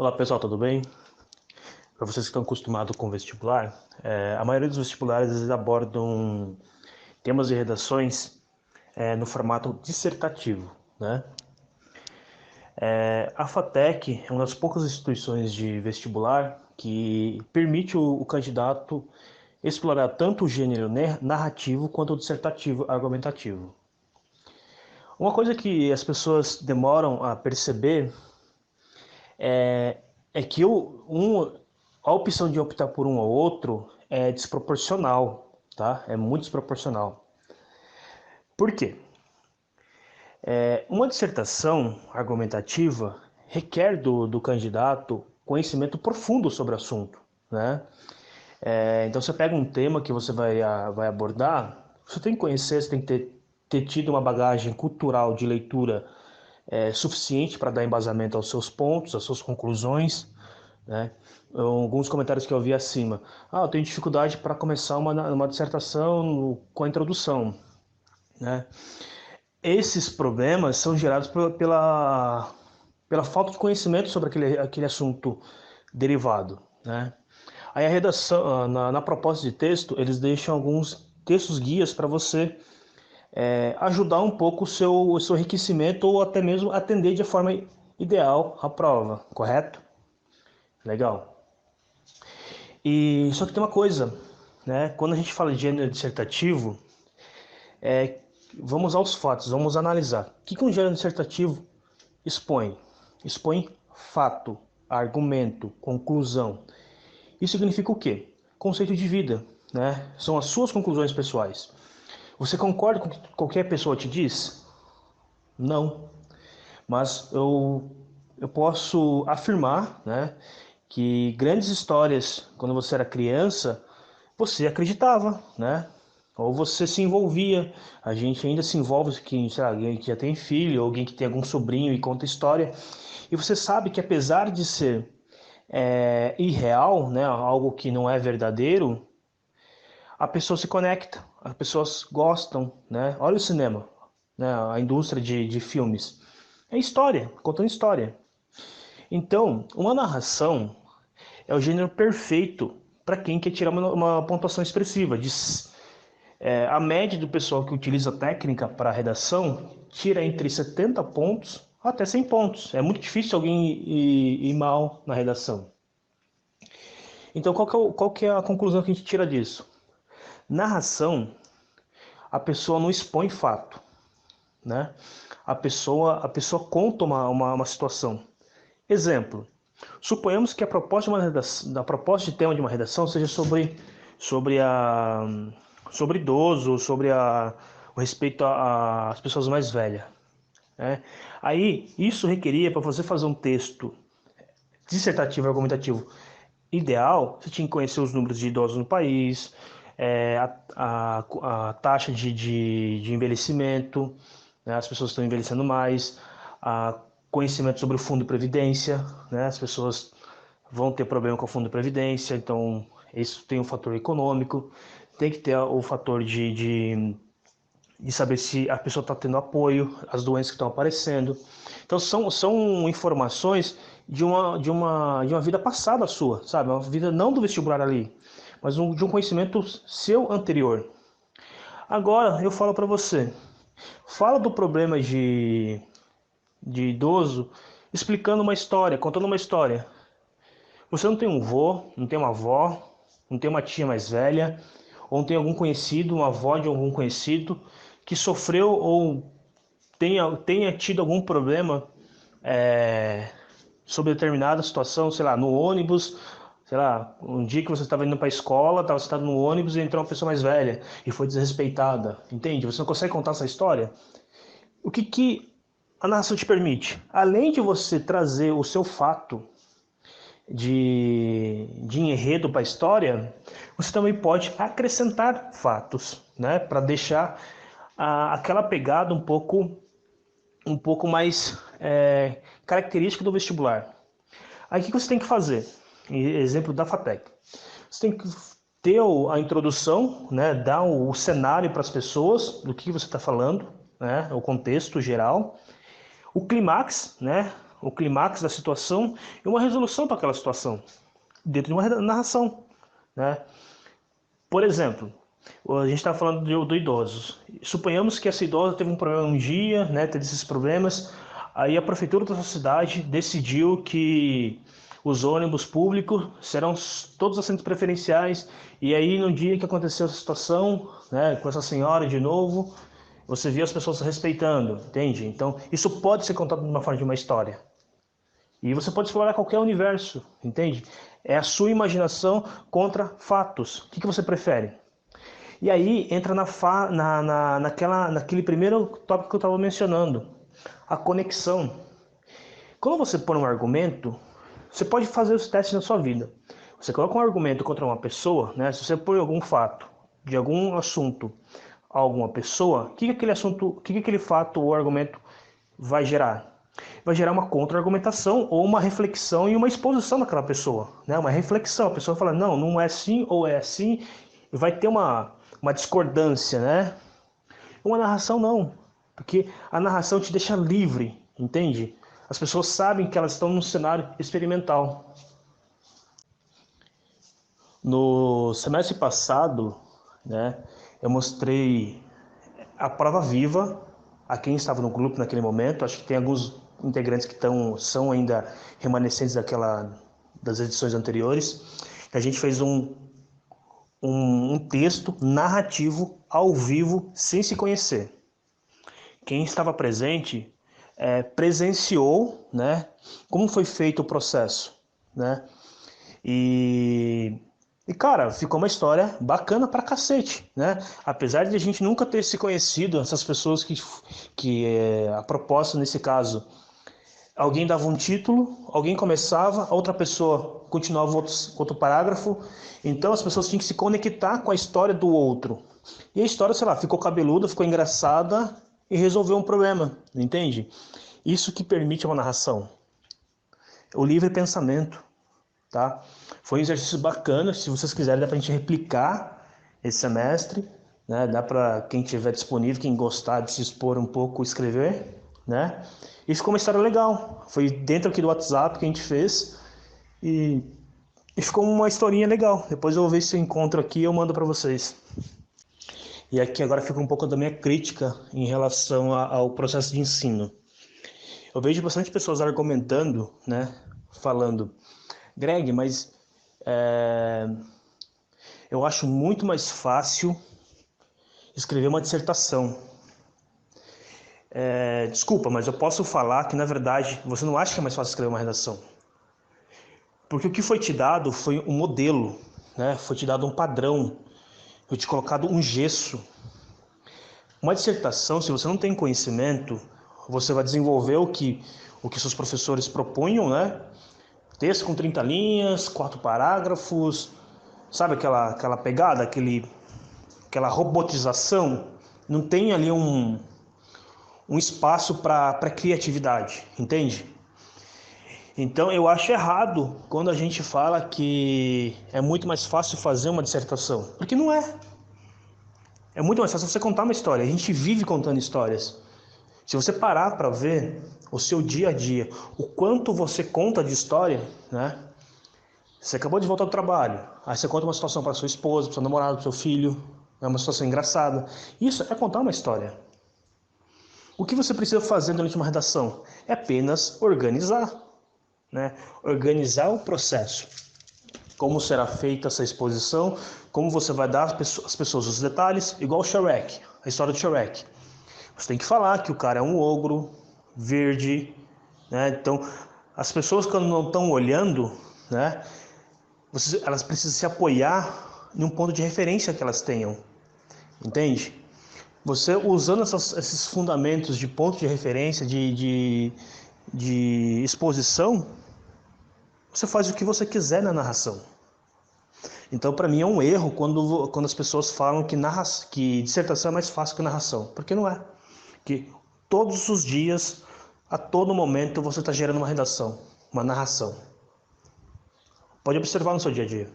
Olá pessoal, tudo bem? Para vocês que estão acostumados com vestibular, a maioria dos vestibulares eles abordam temas e redações no formato dissertativo, né? A FATEC é uma das poucas instituições de vestibular que permite o candidato explorar tanto o gênero narrativo quanto o dissertativo argumentativo. Uma coisa que as pessoas demoram a perceber é que a opção de optar por um ou outro é desproporcional, tá? É muito desproporcional. Por quê? Uma dissertação argumentativa requer do candidato conhecimento profundo sobre o assunto, né? Então você pega um tema que você vai abordar, você tem que conhecer, você tem que ter tido uma bagagem cultural de leitura suficiente para dar embasamento aos seus pontos, às suas conclusões, né? Alguns comentários que eu vi acima. Eu tenho dificuldade para começar uma dissertação com a introdução, né? Esses problemas são gerados pela falta de conhecimento sobre aquele assunto derivado, né? Aí a redação, na proposta de texto, eles deixam alguns textos guias para você ajudar um pouco o seu enriquecimento ou até mesmo atender de forma ideal a prova, correto? Legal. E só que tem uma coisa, né? Quando a gente fala de gênero dissertativo, vamos aos fatos, vamos analisar. O que um gênero dissertativo expõe? Expõe fato, argumento, conclusão. Isso significa o quê? Conceito de vida, né? São as suas conclusões pessoais. Você concorda com o que qualquer pessoa te diz? Não. Mas eu posso afirmar, né, que grandes histórias, quando você era criança, você acreditava, né? Ou você se envolvia. A gente ainda se envolve, que, sei lá, alguém que já tem filho, ou alguém que tem algum sobrinho e conta história. E você sabe que apesar de ser irreal, né, algo que não é verdadeiro, a pessoa se conecta, as pessoas gostam, né? Olha o cinema, né, a indústria de filmes. É história, contando história. Então, uma narração é o gênero perfeito para quem quer tirar uma pontuação expressiva. A média do pessoal que utiliza a técnica para redação tira entre 70 pontos até 100 pontos. É muito difícil alguém ir mal na redação. Então, qual que é a conclusão que a gente tira disso? Narração, a pessoa não expõe fato, né? A pessoa conta uma situação. Exemplo, suponhamos que a proposta de tema de uma redação seja sobre idoso, o respeito às pessoas mais velhas, né? Aí, isso requeria, para você fazer um texto dissertativo e argumentativo ideal, você tinha que conhecer os números de idosos no país, a taxa de envelhecimento, né? As pessoas estão envelhecendo mais, conhecimento sobre o fundo de previdência, né? As pessoas vão ter problema com o fundo de previdência, então isso tem um fator econômico, tem que ter o fator de saber se a pessoa está tendo apoio, as doenças que estão aparecendo. Então são informações de uma vida passada sua, sabe? Uma vida não do vestibular ali, mas de um conhecimento seu anterior. Agora eu falo para você, fala do problema de idoso explicando uma história, contando uma história. Você não tem um vô, não tem uma avó, não tem uma tia mais velha, ou não tem algum conhecido, uma avó de algum conhecido que sofreu ou tenha tido algum problema sobre determinada situação, sei lá, no ônibus, sei lá, um dia que você estava indo para a escola, estava sentado no ônibus e entrou uma pessoa mais velha e foi desrespeitada, entende? Você não consegue contar essa história? O que a narração te permite? Além de você trazer o seu fato de enredo para a história, você também pode acrescentar fatos, né, para deixar aquela pegada um pouco mais característica do vestibular. Aí o que você tem que fazer? Exemplo da FATEC. Você tem que ter a introdução, né, dar o cenário para as pessoas do que você está falando, né, o contexto geral, o clímax, né, o clímax da situação e uma resolução para aquela situação, dentro de uma narração, né? Por exemplo, a gente está falando do idoso. Suponhamos que essa idosa teve um problema um dia, né, teve esses problemas, aí a prefeitura da sua cidade decidiu que os ônibus públicos serão todos assentos preferenciais, e aí no dia que aconteceu essa situação, né, com essa senhora de novo, você via as pessoas respeitando, entende? Então, isso pode ser contado de uma forma de uma história. E você pode explorar qualquer universo, entende? É a sua imaginação contra fatos. O que você prefere? E aí entra naquele primeiro tópico que eu estava mencionando, a conexão. Quando você põe um argumento, você pode fazer os testes na sua vida. Você coloca um argumento contra uma pessoa, né? Se você põe algum fato de algum assunto a alguma pessoa, o que aquele assunto, o que aquele fato ou argumento vai gerar? Vai gerar uma contra-argumentação ou uma reflexão e uma exposição daquela pessoa, né? Uma reflexão. A pessoa fala, não, não é assim ou é assim, e vai ter uma discordância, né? Uma narração não, porque a narração te deixa livre, entende? As pessoas sabem que elas estão num cenário experimental. No semestre passado, né, eu mostrei a prova viva a quem estava no grupo naquele momento. Acho que tem alguns integrantes que são ainda remanescentes das edições anteriores. A gente fez um texto narrativo ao vivo sem se conhecer. Quem estava presente presenciou, né, como foi feito o processo, né? E cara, ficou uma história bacana pra cacete, né? Apesar de a gente nunca ter se conhecido, essas pessoas a proposta nesse caso, alguém dava um título, alguém começava, a outra pessoa continuava outro parágrafo, então as pessoas tinham que se conectar com a história do outro. E a história, sei lá, ficou cabeluda, ficou engraçada e resolveu um problema, entende? Isso que permite uma narração. O livre pensamento, tá? Foi um exercício bacana, se vocês quiserem dá pra gente replicar esse semestre, né? Dá para quem tiver disponível, quem gostar de se expor um pouco, escrever, né? E ficou uma história legal. Foi dentro aqui do WhatsApp que a gente fez e ficou uma historinha legal. Depois eu vou ver se eu encontro aqui e eu mando para vocês. E aqui agora fica um pouco da minha crítica em relação ao processo de ensino. Eu vejo bastante pessoas argumentando, né? Falando, Greg, mas eu acho muito mais fácil escrever uma dissertação. Desculpa, mas eu posso falar que, na verdade, você não acha que é mais fácil escrever uma redação. Porque o que foi te dado foi um modelo, né? Foi te dado um padrão, foi te colocado um gesso. Uma dissertação, se você não tem conhecimento, você vai desenvolver o que seus professores propunham, né? Texto com 30 linhas, 4 parágrafos, sabe aquela pegada, aquela robotização? Não tem ali um espaço para criatividade, entende? Então eu acho errado quando a gente fala que é muito mais fácil fazer uma dissertação, porque não é. É muito mais fácil você contar uma história, a gente vive contando histórias. Se você parar para ver o seu dia a dia, o quanto você conta de história, né? Você acabou de voltar do trabalho, aí você conta uma situação para sua esposa, para seu namorado, para seu filho, é uma situação engraçada. Isso é contar uma história. O que você precisa fazer durante uma redação? É apenas organizar, né? Organizar o processo. Como será feita essa exposição, como você vai dar às pessoas os detalhes, igual o Shrek, a história do Shrek. Você tem que falar que o cara é um ogro verde, né? Então, as pessoas quando não estão olhando, né? Elas precisam se apoiar em um ponto de referência que elas tenham, entende? Você usando esses fundamentos de ponto de referência, de exposição, você faz o que você quiser na narração. Então, para mim, é um erro quando as pessoas falam que dissertação é mais fácil que narração, porque não é. Que todos os dias, a todo momento, você está gerando uma redação, uma narração. Pode observar no seu dia a dia.